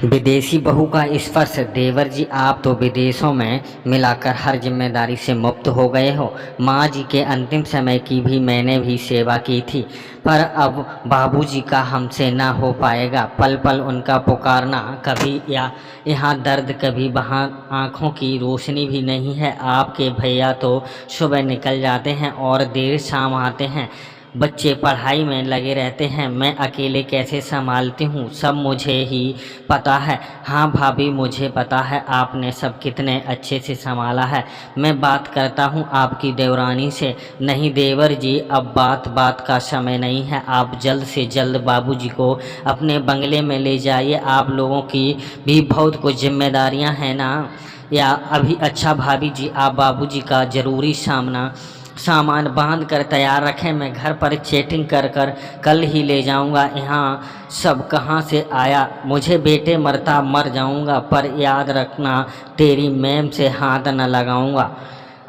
विदेशी बहू का स्पर्श। देवर जी, आप तो विदेशों में मिलाकर हर जिम्मेदारी से मुक्त हो गए हो। माँ जी के अंतिम समय की भी मैंने भी सेवा की थी, पर अब बाबूजी का हमसे ना हो पाएगा। पल पल उनका पुकारना, कभी या यहाँ दर्द कभी वहाँ आँखों की रोशनी भी नहीं है। आपके भैया तो सुबह निकल जाते हैं और देर शाम आते हैं। बच्चे पढ़ाई में लगे रहते हैं, मैं अकेले कैसे संभालती हूँ, सब मुझे ही पता है। हाँ भाभी, मुझे पता है आपने सब कितने अच्छे से संभाला है। मैं बात करता हूँ आपकी देवरानी से। नहीं देवर जी, अब बात बात का समय नहीं है। आप जल्द से जल्द बाबूजी को अपने बंगले में ले जाइए। आप लोगों की भी बहुत कुछ जिम्मेदारियाँ हैं ना। या अभी अच्छा भाभी जी, आप बाबूजी का ज़रूरी सामान बांध कर तैयार रखें। मैं घर पर चेटिंग कर कर कल ही ले जाऊंगा। यहाँ सब कहाँ से आया, मुझे बेटे मरता मर जाऊंगा, पर याद रखना तेरी मैम से हाथ न लगाऊंगा।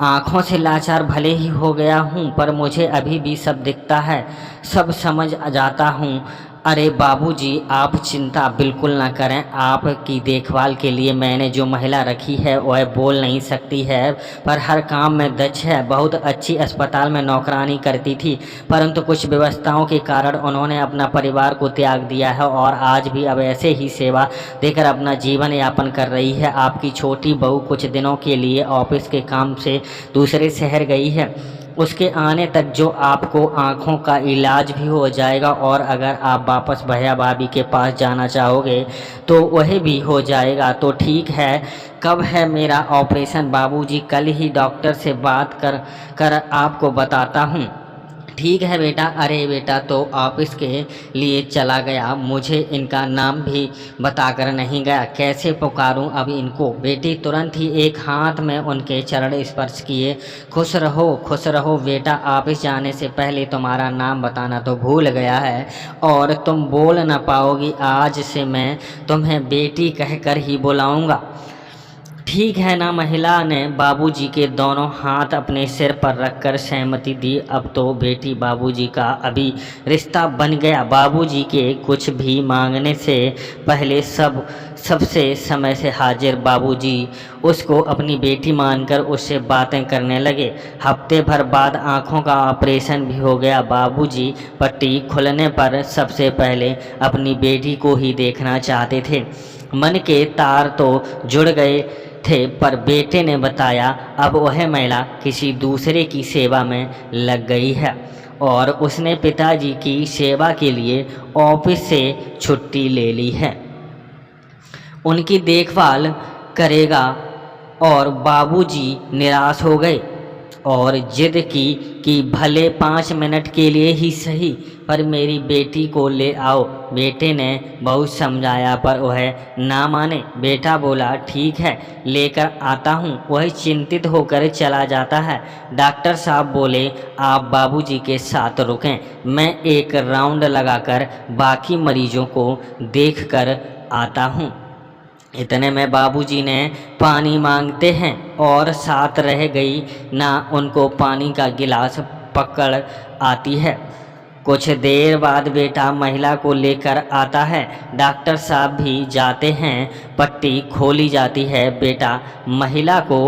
आँखों से लाचार भले ही हो गया हूँ, पर मुझे अभी भी सब दिखता है, सब समझ जाता हूँ। अरे बाबूजी, आप चिंता बिल्कुल ना करें। आपकी देखभाल के लिए मैंने जो महिला रखी है वह बोल नहीं सकती है, पर हर काम में दक्ष है। बहुत अच्छी अस्पताल में नौकरानी करती थी, परंतु कुछ व्यवस्थाओं के कारण उन्होंने अपना परिवार को त्याग दिया है और आज भी अब ऐसे ही सेवा देकर अपना जीवन यापन कर रही है। आपकी छोटी बहू कुछ दिनों के लिए ऑफिस के काम से दूसरे शहर गई है। उसके आने तक जो आपको आँखों का इलाज भी हो जाएगा, और अगर आप वापस भैया भाभी के पास जाना चाहोगे तो वह भी हो जाएगा। तो ठीक है, कब है मेरा ऑपरेशन बाबूजी? कल ही डॉक्टर से बात कर आपको बताता हूँ। ठीक है बेटा। अरे बेटा तो ऑफिस के लिए चला गया, मुझे इनका नाम भी बताकर नहीं गया, कैसे पुकारूं अब इनको? बेटी तुरंत ही एक हाथ में उनके चरण स्पर्श किए। खुश रहो बेटा, ऑफिस जाने से पहले तुम्हारा नाम बताना तो भूल गया है और तुम बोल ना पाओगी। आज से मैं तुम्हें बेटी कहकर ही बुलाऊंगा। ठीक है ना। महिला ने बाबूजी के दोनों हाथ अपने सिर पर रखकर सहमति दी। अब तो बेटी बाबूजी का अभी रिश्ता बन गया। बाबूजी के कुछ भी मांगने से पहले सबसे समय से हाजिर बाबूजी उसको अपनी बेटी मानकर उससे बातें करने लगे। हफ्ते भर बाद आँखों का ऑपरेशन भी हो गया। बाबूजी पट्टी खुलने पर सबसे पहले अपनी बेटी को ही देखना चाहते थे। मन के तार तो जुड़ गए थे, पर बेटे ने बताया अब वह महिला किसी दूसरे की सेवा में लग गई है और उसने पिताजी की सेवा के लिए ऑफिस से छुट्टी ले ली है, उनकी देखभाल करेगा। और बाबूजी निराश हो गए और जिद की कि भले 5 मिनट के लिए ही सही, पर मेरी बेटी को ले आओ। बेटे ने बहुत समझाया पर वह ना माने। बेटा बोला ठीक है, लेकर आता हूँ। वह चिंतित होकर चला जाता है। डॉक्टर साहब बोले आप बाबूजी के साथ रुकें, मैं एक राउंड लगाकर बाकी मरीजों को देख कर आता हूँ। इतने में बाबूजी ने पानी मांगते हैं और साथ रह गई ना उनको पानी का गिलास पकड़ आती है। कुछ देर बाद बेटा महिला को लेकर आता है। डॉक्टर साहब भी जाते हैं, पट्टी खोली जाती है। बेटा महिला को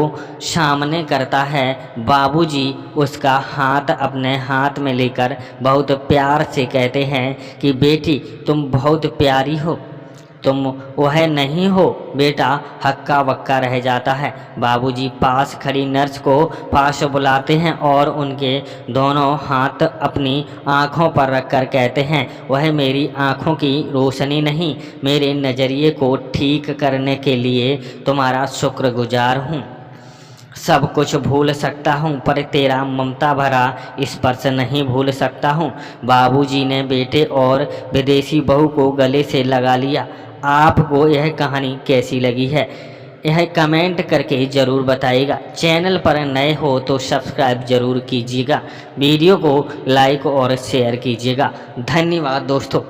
सामने करता है। बाबूजी उसका हाथ अपने हाथ में लेकर बहुत प्यार से कहते हैं कि बेटी तुम बहुत प्यारी हो, तुम वह नहीं हो। बेटा हक्का बक्का रह जाता है। बाबूजी पास खड़ी नर्स को पास बुलाते हैं और उनके दोनों हाथ अपनी आँखों पर रखकर कहते हैं वह मेरी आँखों की रोशनी नहीं, मेरे नज़रिए को ठीक करने के लिए तुम्हारा शुक्रगुजार हूँ। सब कुछ भूल सकता हूँ पर तेरा ममता भरा स्पर्श नहीं भूल सकता हूँ। बाबूजी ने बेटे और विदेशी बहू को गले से लगा लिया। आपको यह कहानी कैसी लगी है यह कमेंट करके ज़रूर बताइएगा। चैनल पर नए हो तो सब्सक्राइब ज़रूर कीजिएगा, वीडियो को लाइक और शेयर कीजिएगा। धन्यवाद दोस्तों।